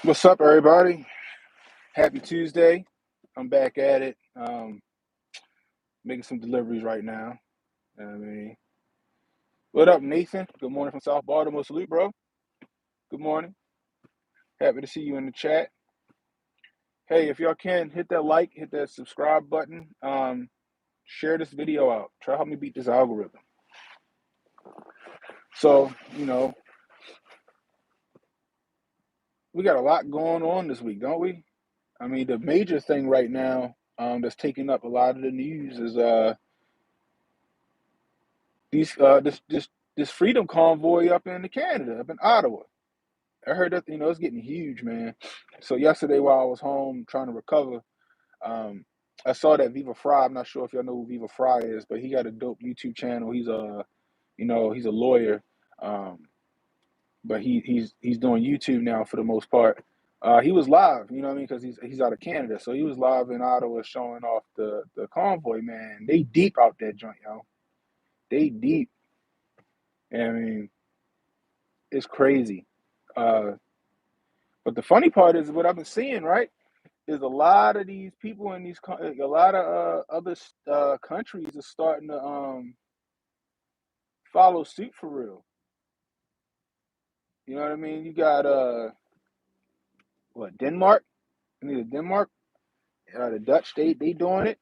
What's up, everybody? Happy Tuesday. I'm back at it, making some deliveries right now. I mean, what up, Nathan? Good morning from South Baltimore. Salute, bro. Good morning. Happy to see you in the chat. Hey, if y'all can, hit that like, hit that subscribe button. Share this video out. Try to help me beat this algorithm. So, we got a lot going on this week, don't we? I mean, the major thing right now that's taking up a lot of the news is this freedom convoy up in Canada, up in Ottawa. I heard that it's getting huge, man. So yesterday while I was home trying to recover, I saw that Viva Fry. I'm not sure if y'all know who Viva Fry is, but he got a dope YouTube channel. He's a lawyer, um, but he's doing YouTube now for the most part. He was live, you know what I mean, because he's out of Canada, so he was live in Ottawa showing off the convoy. Man, they deep out that joint, yo. They deep. I mean, it's crazy. Uh, but the funny part is what I've been seeing, right? Is a lot of these people in a lot of other countries are starting to follow suit for real. You know what I mean? You got Denmark? I mean, Denmark, the Dutch, they doing it.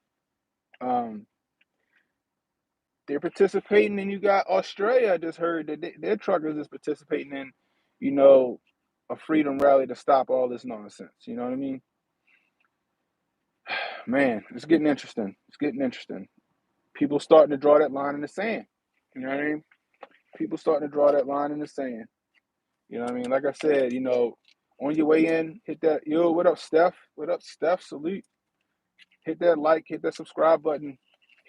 Um, they're participating, and you got Australia. I just heard that their truckers is participating in, you know, a freedom rally to stop all this nonsense. You know what I mean? Man, it's getting interesting. It's getting interesting. People starting to draw that line in the sand. You know what I mean? People starting to draw that line in the sand. You know what I mean? Like I said, on your way in, hit that, what up, Steph? What up, Steph? Salute. Hit that like, hit that subscribe button.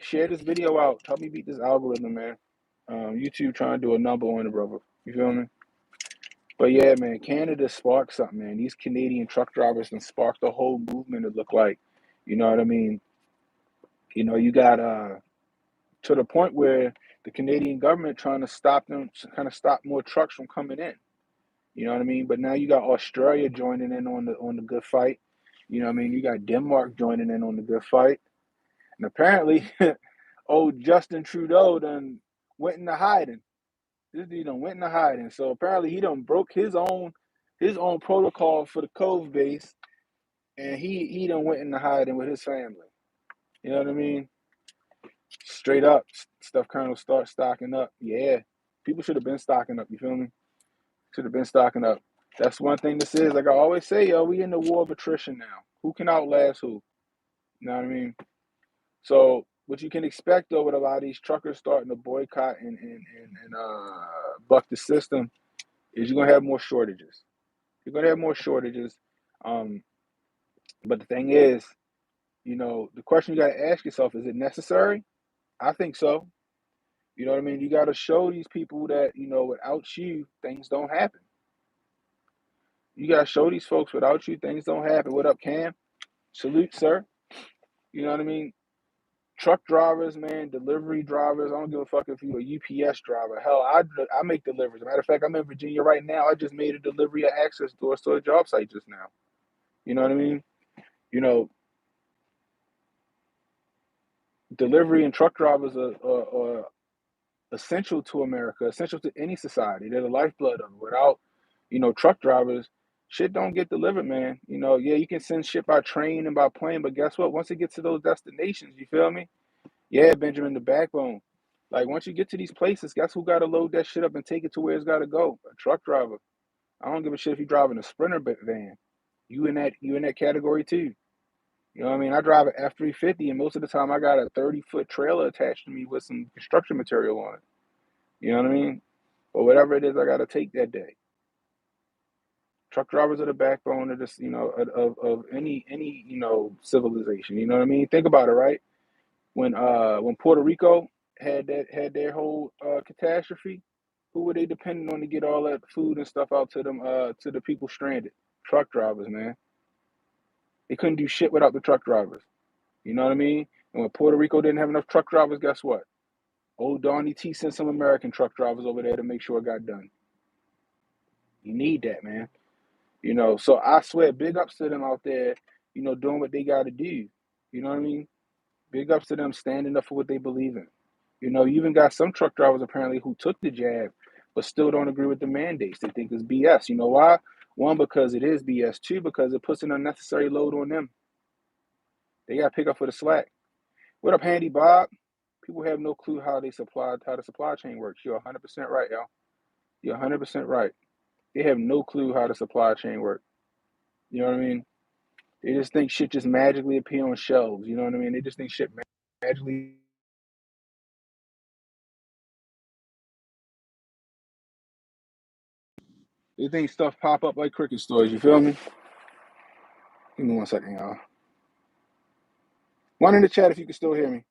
Share this video out. Help me beat this algorithm, man. YouTube trying to do a number on it, brother. You feel me? But yeah, man, Canada sparked something, man. These Canadian truck drivers and sparked the whole movement, it looked like. You know what I mean? You got to the point where the Canadian government trying to stop them, kind of stop more trucks from coming in. You know what I mean? But now you got Australia joining in on the good fight. You know what I mean? You got Denmark joining in on the good fight. And apparently, old Justin Trudeau done went into hiding. This dude done went into hiding. So apparently he done broke his own protocol for the Cove base, and he done went into hiding with his family. You know what I mean? Straight up, stuff kind of start stocking up. Yeah, people should have been stocking up. You feel me? Should have been stocking up. That's one thing this is. Like I always say, yo, we in the war of attrition now. Who can outlast who? You know what I mean? So what you can expect though with a lot of these truckers starting to boycott and buck the system is you're gonna have more shortages. You're gonna have more shortages. Um, but the thing is, the question you gotta ask yourself, is it necessary? I think so. You know what I mean? You gotta show these people that, without you, things don't happen. You gotta show these folks without you, things don't happen. What up, Cam? Salute, sir. You know what I mean? Truck drivers, man, delivery drivers. I don't give a fuck if you're a UPS driver. Hell, I make deliveries. Matter of fact, I'm in Virginia right now. I just made a delivery of access doors to a job site just now. You know what I mean? You know, delivery and truck drivers are essential to America, essential to any society. They're the lifeblood of it. Without, truck drivers, shit don't get delivered, man. Yeah, you can send shit by train and by plane, but guess what? Once it gets to those destinations, you feel me? Yeah, Benjamin, the backbone. Like once you get to these places, guess who got to load that shit up and take it to where it's got to go? A truck driver. I don't give a shit if you're driving a Sprinter van. You in that category too. You know what I mean? I drive an F-350, and most of the time I got a 30-foot trailer attached to me with some construction material on it. You know what I mean? Or whatever it is I got to take that day. Truck drivers are the backbone of this, of any civilization. You know what I mean? Think about it, right? When Puerto Rico had their whole catastrophe, who were they depending on to get all that food and stuff out to them to the people stranded? Truck drivers, man. They couldn't do shit without the truck drivers. You know what I mean? And when Puerto Rico didn't have enough truck drivers, guess what? Old Donnie T sent some American truck drivers over there to make sure it got done. You need that, man. You know, so I swear, big ups to them out there, you know, doing what they got to do. You know what I mean? Big ups to them standing up for what they believe in. You know, you even got some truck drivers apparently who took the jab, but still don't agree with the mandates. They think it's BS. You know why? One, because it is BS. Two, because it puts an unnecessary load on them. They got to pick up for the slack. What up, Handy Bob? People have no clue how the supply chain works. You're 100% right, y'all. You're 100% right. They have no clue how the supply chain works. You know what I mean? They just think shit just magically appear on shelves. You know what I mean? They just think shit magically. They think stuff pop up like cricket stores. You feel me? Give me 1 second, y'all. One in the chat if you can still hear me.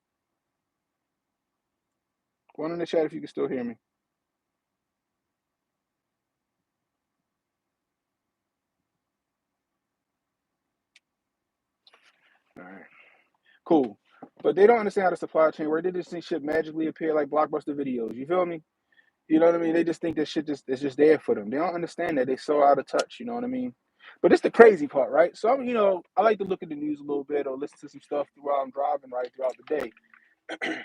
One in the chat if you can still hear me. All right. Cool. But they don't understand how the supply chain works. They just think shit magically appear like blockbuster videos. You feel me? You know what I mean? They just think that shit just is just there for them. They don't understand that they so out of touch. You know what I mean? But it's the crazy part, right? So I'm, you know, I like to look at the news a little bit or listen to some stuff while I'm driving right throughout the day.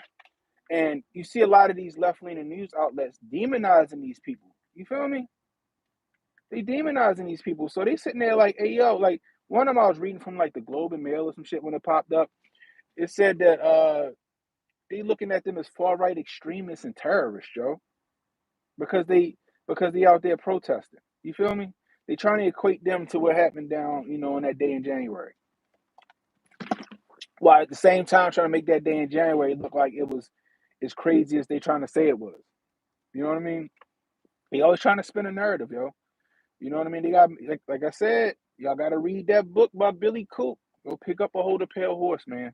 And you see a lot of these left-leaning news outlets demonizing these people. You feel me? They demonizing these people. So they sitting there like, hey yo, like one of them I was reading from like the Globe and Mail or some shit when it popped up. It said that they looking at them as far right extremists and terrorists, Joe, because they out there protesting. You feel me? They trying to equate them to what happened down, you know, on that day in January. While at the same time trying to make that day in January look like it was as crazy as they trying to say it was. You know what I mean? They always trying to spin a narrative, yo. You know what I mean? They got like I said, y'all got to read that book by Billy Coop. Go pick up a Hold a Pale Horse, man.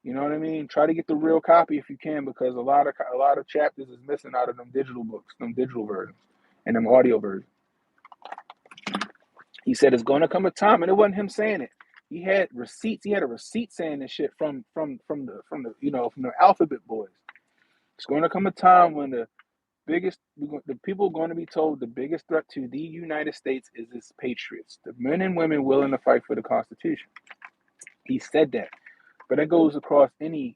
You know what I mean? Try to get the real copy if you can, because a lot of chapters is missing out of them digital books, them digital versions, and them audio versions. He said it's going to come a time, and it wasn't him saying it. He had receipts. He had a receipt saying this shit from the you know from the Alphabet Boys. It's going to come a time when the people are going to be told the biggest threat to the United States is its patriots, the men and women willing to fight for the Constitution. He said that, but it goes across any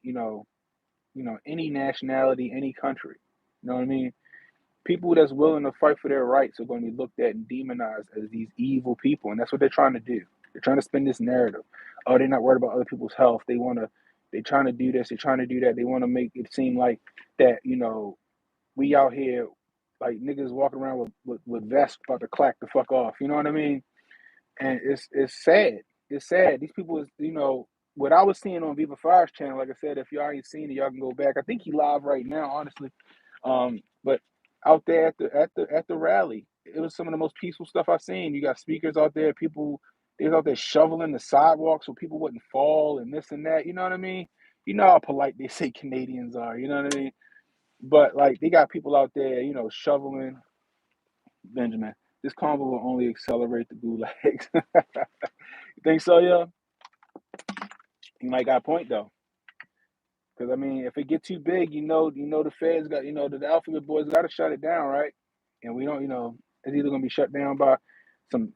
any nationality, any country. You know what I mean? People that's willing to fight for their rights are going to be looked at and demonized as these evil people, and that's what they're trying to do. They're trying to spin this narrative. Oh, they're not worried about other people's health. They're trying to do this. They're trying to do that. They want to make it seem like that. We out here like niggas walking around with vests about to clack the fuck off. You know what I mean? And it's sad. It's sad. These people is what I was seeing on Viva Fire's channel. Like I said, if y'all ain't seen it, y'all can go back. I think he live right now, honestly. But out there at the rally, it was some of the most peaceful stuff I've seen. You got speakers out there, people they was out there shoveling the sidewalk so people wouldn't fall and this and that. You know what I mean? You know how polite they say Canadians are. You know what I mean? But like they got people out there, shoveling. Benjamin, this convo will only accelerate the gulags. You think so, yeah? You might got a point though, because I mean, if it get too big, the feds got, the Alphabet Boys got to shut it down, right? And we don't, it's either gonna be shut down by some,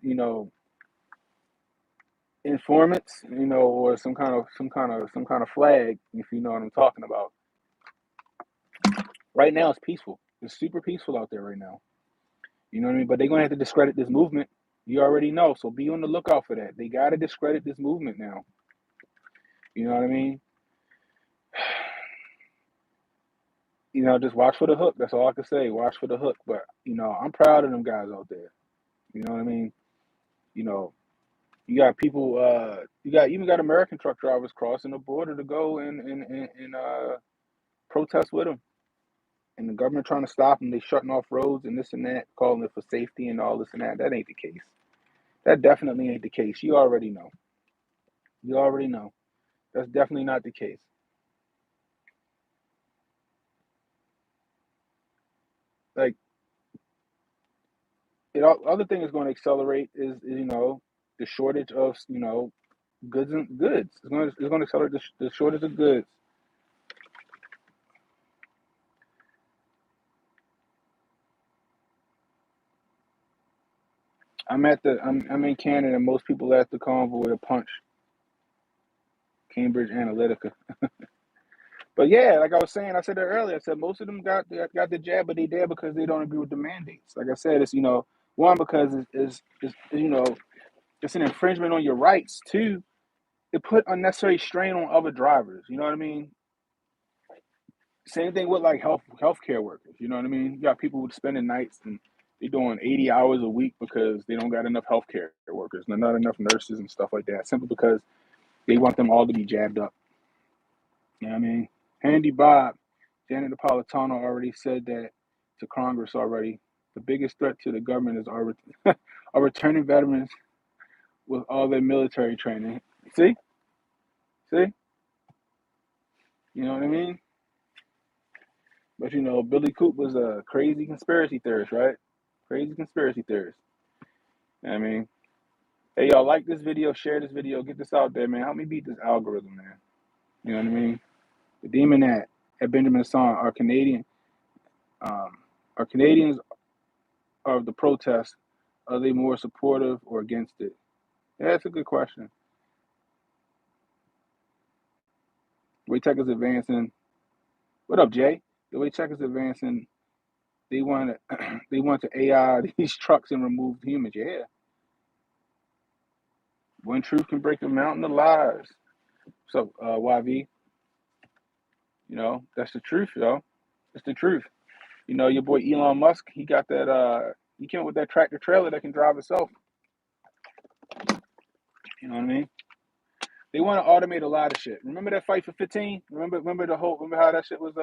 informants, or some kind of flag, if you know what I'm talking about. Right now, it's peaceful. It's super peaceful out there right now. You know what I mean? But they're gonna have to discredit this movement. You already know, so be on the lookout for that. They gotta discredit this movement now. You know what I mean? Just watch for the hook. That's all I can say. Watch for the hook. But I'm proud of them guys out there. You know what I mean? You know, you got people. You got American truck drivers crossing the border to go and protest with them, and the government trying to stop them. They shutting off roads and this and that, calling it for safety and all this and that. That ain't the case. That definitely ain't the case. You already know. You already know. That's definitely not the case. Like, other thing is going to accelerate is the shortage of goods. It's going to accelerate the shortage of goods. I'm in Canada. Most people at the convoy are punch Cambridge Analytica. But yeah, like I was saying, I said that earlier. I said most of them got the jab, but they there because they don't agree with the mandates. Like I said, it's one because it's it's an infringement on your rights. Two, it put unnecessary strain on other drivers. You know what I mean? Same thing with like healthcare workers. You know what I mean? You got people spending nights and they're doing 80 hours a week because they don't got enough healthcare workers and not enough nurses and stuff like that. Simply because they want them all to be jabbed up. You know what I mean? Handy Bob, Janet Napolitano already said that to Congress already. The biggest threat to the government is our returning veterans with all their military training. See? See? You know what I mean? But Billy Coop was a crazy conspiracy theorist, right? Crazy conspiracy theorist. You know what I mean? Hey, y'all, like this video, share this video, get this out there, man. Help me beat this algorithm, man. You know what I mean? The demon at Benjamin Hassan are Canadian. Are Canadians of the protest, are they more supportive or against it? Yeah, that's a good question. The way tech is advancing, what up, Jay? The way tech is advancing, they want to they want to AI these trucks and remove humans. Yeah, one truth can break a mountain of lies. So, YV, that's the truth, yo. It's the truth. Your boy Elon Musk, he got that. He came up with that tractor trailer that can drive itself. You know what I mean? They want to automate a lot of shit. Remember that fight for 15? Remember how that shit was.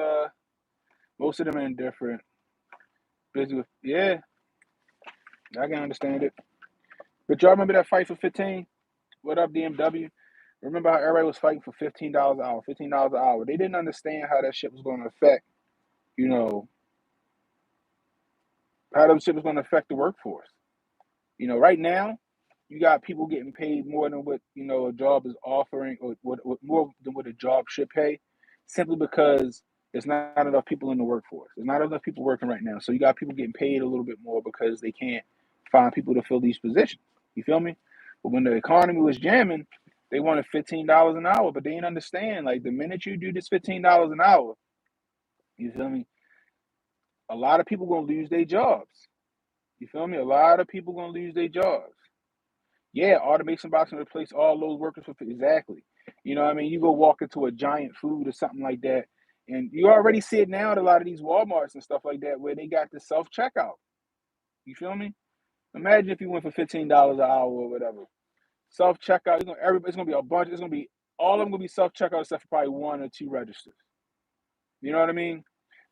Most of them are indifferent. Busy with, yeah, I can understand it. But y'all remember that fight for 15? What up, DMW? Remember how everybody was fighting for $15 an hour, $15 an hour? They didn't understand how that shit was going to affect, you know, how that shit was going to affect the workforce. Right now, you got people getting paid more than what a job is offering, or what more than what a job should pay, simply because there's not enough people in the workforce. There's not enough people working right now, so you got people getting paid a little bit more because they can't find people to fill these positions. You feel me? But when the economy was jamming, they wanted $15 an hour, but they didn't understand. Like the minute you do this $15 an hour, you feel me? A lot of people gonna lose their jobs. You feel me? A lot of people gonna lose their jobs. Yeah, automation box can replace all those workers with exactly. You know what I mean? You go walk into a giant food or something like that, and you already see it now at a lot of these Walmarts and stuff like that where they got the self checkout. You feel me? Imagine if you went for $15 an hour or whatever. Self checkout, it's gonna be a bunch, it's gonna be all of them gonna be self checkout except for probably one or two registers. You know what I mean?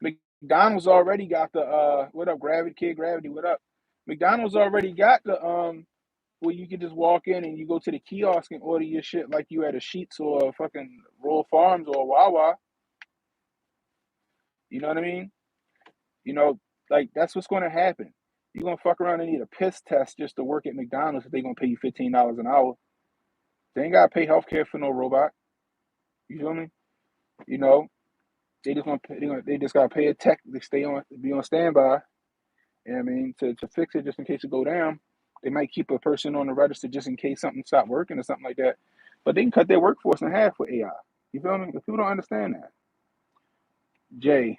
McDonald's already got the what up, Gravity Kid Gravity, what up? McDonald's already got the where you can just walk in and you go to the kiosk and order your shit like you at a Sheetz or a fucking Royal Farms or a Wawa. You know what I mean? You know, like that's what's going to happen. You're gonna fuck around and need a piss test just to work at McDonald's if they're gonna pay you $15 an hour. They ain't gotta pay healthcare for no robot. You feel me? You know, they just gonna they just gotta pay a tech to be on standby. You know what I mean? To fix it just in case it go down. They might keep a person on the register just in case something stop working or something like that. But they can cut their workforce in half with AI. You feel me? If people don't understand that. Jay,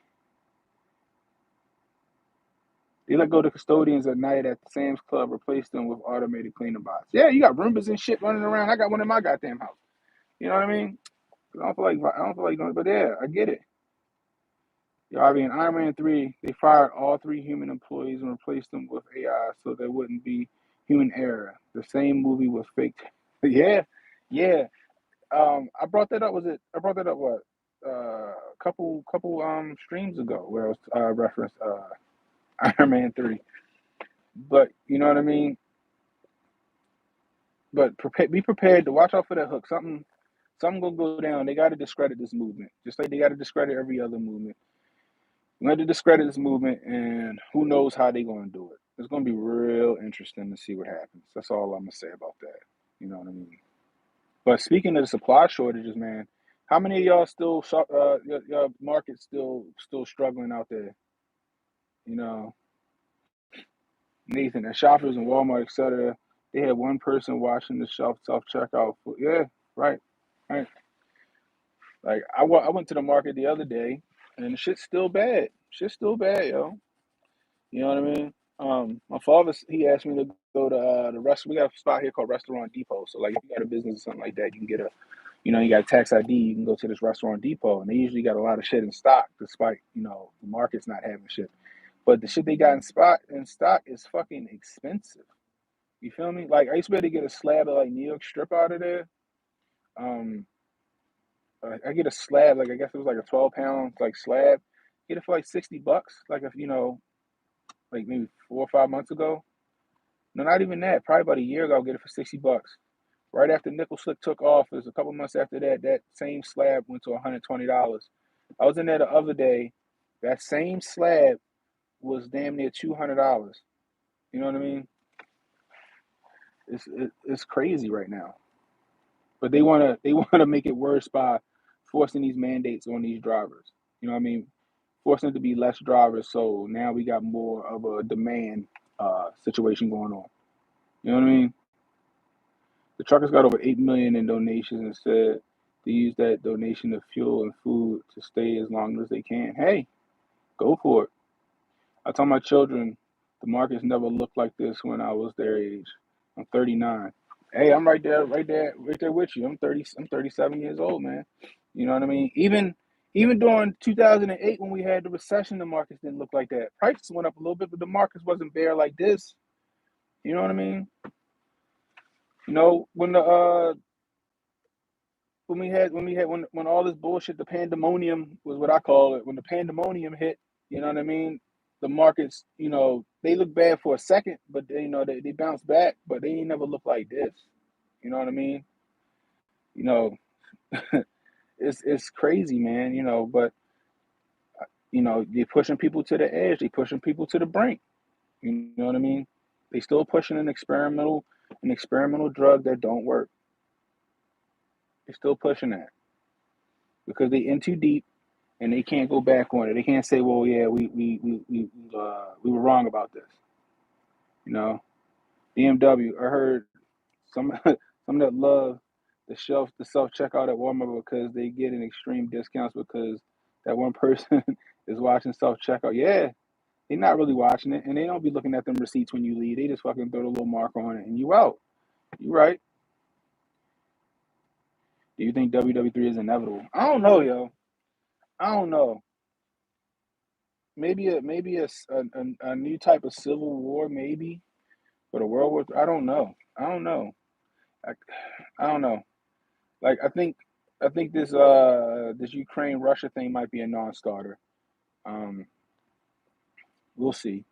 they let go the custodians at night at the Sam's Club, replace them with automated cleaning bots. Yeah, you got Roombas and shit running around. I got one in my goddamn house. You know what I mean? I don't feel like doing it, but yeah, I get it. Yo, I mean, Iron Man 3, they fired all three human employees and replaced them with AI so there wouldn't be human error. The same movie was fake. Yeah, yeah. I brought that up. I brought that up what? A couple streams ago where I was referenced Iron Man 3. But you know what I mean? But be prepared to watch out for that hook. Something gonna go down. They got to discredit this movement, just like they got to discredit every other movement. We got to discredit this movement, and who knows how they gonna do it. It's gonna be real interesting to see what happens. That's all I'm gonna say about that. You know what I mean? But speaking of the supply shortages, man, how many of y'all still your market still struggling out there? You know, Nathan, at Shoppers and Walmart, etc., they had one person watching the shelf self checkout. Yeah, right, right. Like I went to the market the other day, and the shit's still bad. Shit's still bad, yo. You know what I mean? My father, he asked me to go to the restaurant. We got a spot here called Restaurant Depot. So like, if you got a business or something like that, you can get a, you got a tax ID. You can go to this Restaurant Depot, and they usually got a lot of shit in stock, despite the market's not having shit. But the shit they got in stock is fucking expensive. You feel me? Like I used to be able to get a slab of like New York strip out of there. Um, I get a slab, like I guess it was like a 12 pound like slab. Get it for like $60. Like if like maybe 4 or 5 months ago. No, not even that. Probably about a year ago, I'll get it for $60. Right after nickel slick took off, it was a couple months after that. That same slab went to $120. I was in there the other day. That same slab was damn near $200. You know what I mean? It's crazy right now. But they wanna make it worse by forcing these mandates on these drivers. You know what I mean? Forcing it to be less drivers, so now we got more of a demand situation going on. You know what I mean? The truckers got over 8 million in donations and said to use that donation to fuel and food to stay as long as they can. Hey, go for it. I tell my children the markets never looked like this when I was their age. I'm 39. Hey, I'm right there, right there, right there with you. I'm 30. I'm 37 years old, man. You know what I mean? Even during 2008 when we had the recession, the markets didn't look like that. Prices went up a little bit, but the markets wasn't bare like this. You know what I mean? When the when all this bullshit, the pandemonium was what I call it. When the pandemonium hit, you know what I mean? The markets, they look bad for a second, but they bounce back, but they ain't never look like this. You know what I mean? You know, it's crazy, man. But they're pushing people to the edge. They pushing people to the brink. You know what I mean? They still pushing an experimental drug that don't work. They're still pushing that because they in too deep and they can't go back on it. They can't say, "Well, yeah, we were wrong about this." You know, BMW. I heard some some that love the self checkout at Walmart because they get an extreme discounts because that one person is watching self checkout. Yeah, they're not really watching it, and they don't be looking at them receipts when you leave. They just fucking throw the little mark on it, and you out. You right. Do you think WW3 is inevitable? I don't know, yo. I don't know. Maybe a new type of civil war, maybe, but a world war. I don't know. I don't know. I, I don't know. Like I think this Ukraine Russia thing might be a non-starter. Um, we'll see,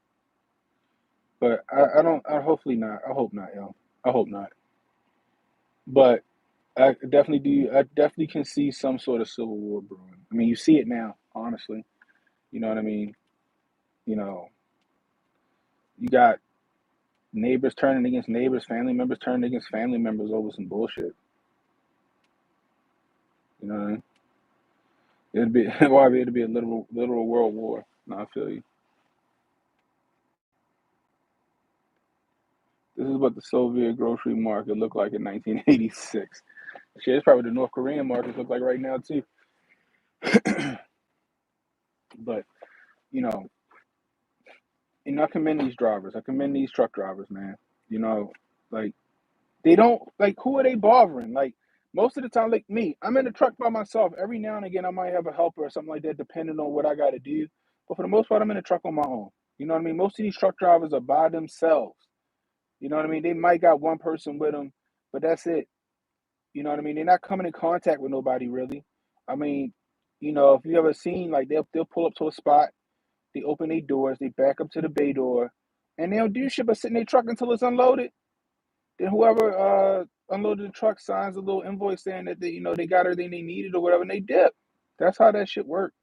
but I don't. Hopefully not. I hope not, yo. I hope not. But I definitely do. I definitely can see some sort of civil war brewing. I mean, you see it now, honestly. You know what I mean? You know, you got neighbors turning against neighbors, family members turning against family members over some bullshit. You know what I mean? It'd be it'd be a literal world war. No, I feel you. This is what the Soviet grocery market looked like in 1986. Shit, it's probably the North Korean market look like right now too. But you know, I commend these drivers. I commend these truck drivers, man. You know, like they don't like who are they bothering? Like most of the time, like me, I'm in the truck by myself. Every now and again, I might have a helper or something like that, depending on what I got to do. But for the most part, I'm in the truck on my own. You know what I mean? Most of these truck drivers are by themselves. You know what I mean? They might got one person with them, but that's it. You know what I mean? They're not coming in contact with nobody really. I mean, if you ever seen like they'll pull up to a spot, they open their doors, they back up to the bay door, and they don't do shit but sit in their truck until it's unloaded. Then whoever unloaded the truck signs a little invoice saying that they got everything they needed or whatever, and they dip. That's how that shit work.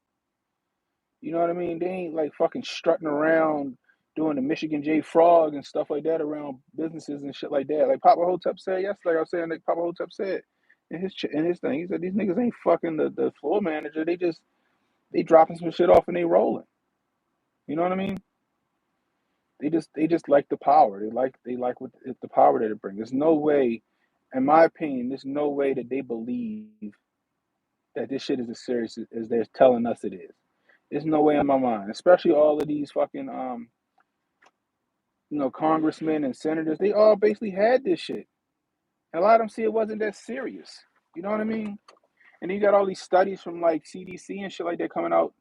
You know what I mean? They ain't like fucking strutting around doing the Michigan J Frog and stuff like that around businesses and shit like that. Like Papa Hotep said yesterday, I was saying like Papa Hotep said in his thing. He said these niggas ain't fucking the floor manager. They dropping some shit off and they rolling. You know what I mean? They just like the power. They like what the power that it brings. There's no way, in my opinion, there's no way that they believe that this shit is as serious as they're telling us it is. There's no way in my mind, especially all of these fucking congressmen and senators. They all basically had this shit. And a lot of them see it wasn't that serious. You know what I mean? And then you got all these studies from like CDC and shit like that coming out,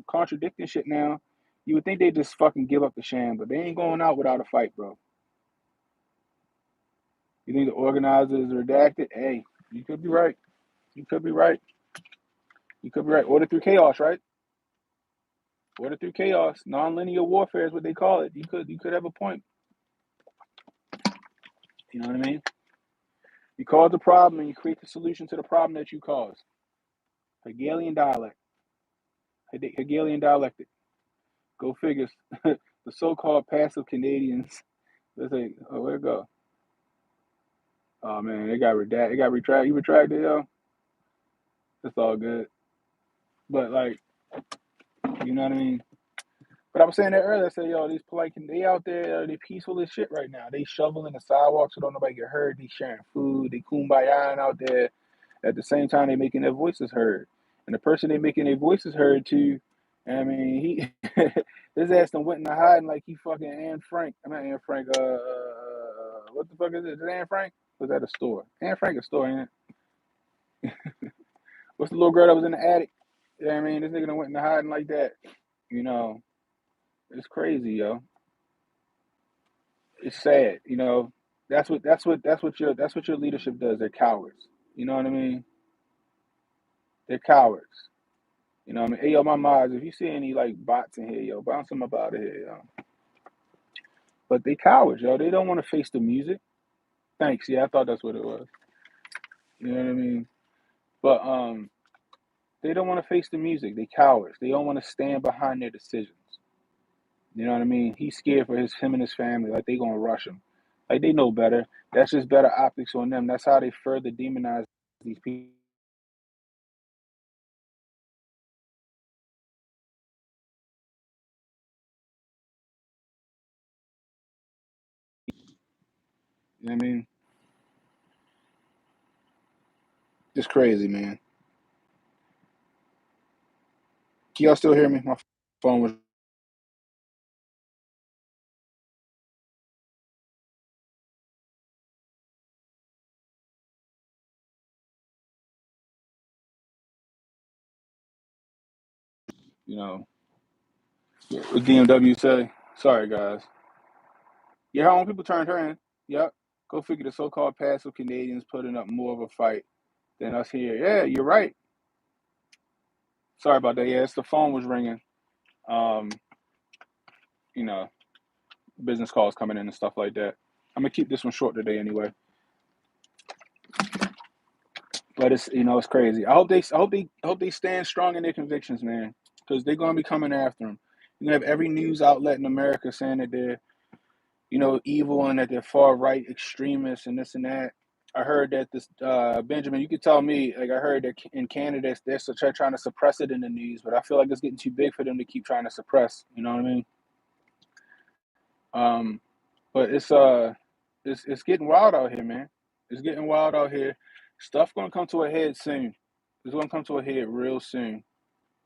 contradicting shit now. You would think they just fucking give up the sham, but they ain't going out without a fight, bro. You think the organizers are redacted? Hey, you could be right. You could be right. You could be right. Order through chaos, right? Order through chaos. Non-linear warfare is what they call it. You could have a point. You know what I mean? You cause the problem and you create the solution to the problem that you caused. Hegelian dialect. Hegelian dialectic. Go figures. The so-called passive Canadians. Let's say, oh, where'd it go? Oh man, it got redacted. It got retracted. You retracted, yo. It's all good. But like, you know what I mean? But I was saying that earlier. I said, yo, these polite, they out there, they peaceful as shit right now. They shoveling the sidewalks so don't nobody get hurt. They sharing food. They kumbayaing out there. At the same time, they making their voices heard. And the person they making their voices heard to, I mean, his ass done went into hiding like he fucking Anne Frank. I'm not Anne Frank. What the fuck is it? Is it Anne Frank? Was that a store? Anne Frank a store, ain't it? What's the little girl that was in the attic? You know what I mean? This nigga done went into hiding like that. You know, it's crazy, yo. It's sad. That's what your leadership does. They're cowards. You know what I mean? They're cowards. You know what I mean? Hey, yo, my mods, if you see any, like, bots in here, yo, bounce them up out of here, yo. But they cowards, yo. They don't want to face the music. Thanks. Yeah, I thought that's what it was. You know what I mean? But they don't want to face the music. They cowards. They don't want to stand behind their decisions. You know what I mean? He's scared for him and his family. Like, they going to rush him. Like, they know better. That's just better optics on them. That's how they further demonize these people. You know what I mean? It's crazy, man. Can y'all still hear me? My phone was, you know, what DMW say. Sorry, guys. Yeah, how many people turned her in? Yep. Go figure the so-called passive Canadians putting up more of a fight than us here. Yeah, you're right. Sorry about that. Yeah, the phone was ringing. Um, you know, business calls coming in and stuff like that. I'm gonna keep this one short today anyway. But it's crazy. I hope they stand strong in their convictions, man, because they're gonna be coming after them. You have every news outlet in America saying that they're evil and that they're far right extremists and this and that. I heard that this Benjamin, you could tell me, like I heard that in Canada they're still trying to suppress it in the news, but I feel like it's getting too big for them to keep trying to suppress. You know what I mean? Um, but it's getting wild out here, man. It's getting wild out here. Stuff gonna come to a head soon. It's gonna come to a head real soon.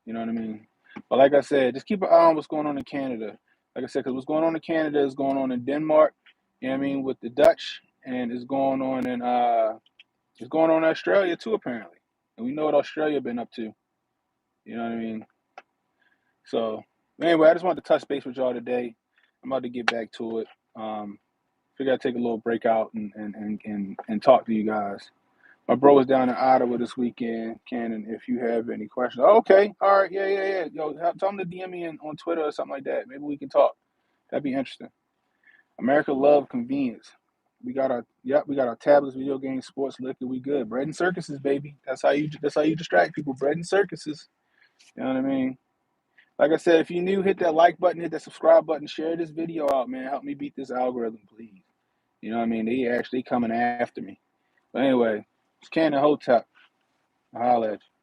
You know what I mean? But like I said, just keep an eye on what's going on in Canada. Like I said, because what's going on in Canada is going on in Denmark. You know what I mean, with the Dutch, and it's going on in Australia too, apparently. And we know what Australia been up to. You know what I mean? So anyway, I just wanted to touch base with y'all today. I'm about to get back to it. Figure I'd take a little break out and talk to you guys. My bro was down in Ottawa this weekend. Cannon, if you have any questions. Oh, okay. All right. Yeah. Yo, tell them to DM me on Twitter or something like that. Maybe we can talk. That'd be interesting. America love convenience. We got our tablets, video games, sports, liquor. We good. Bread and circuses, baby. That's how you distract people. Bread and circuses. You know what I mean? Like I said, if you're new, hit that like button, hit that subscribe button, share this video out, man. Help me beat this algorithm, please. You know what I mean? They actually coming after me. But anyway, it's Cannon Hotep. I'll holler at you.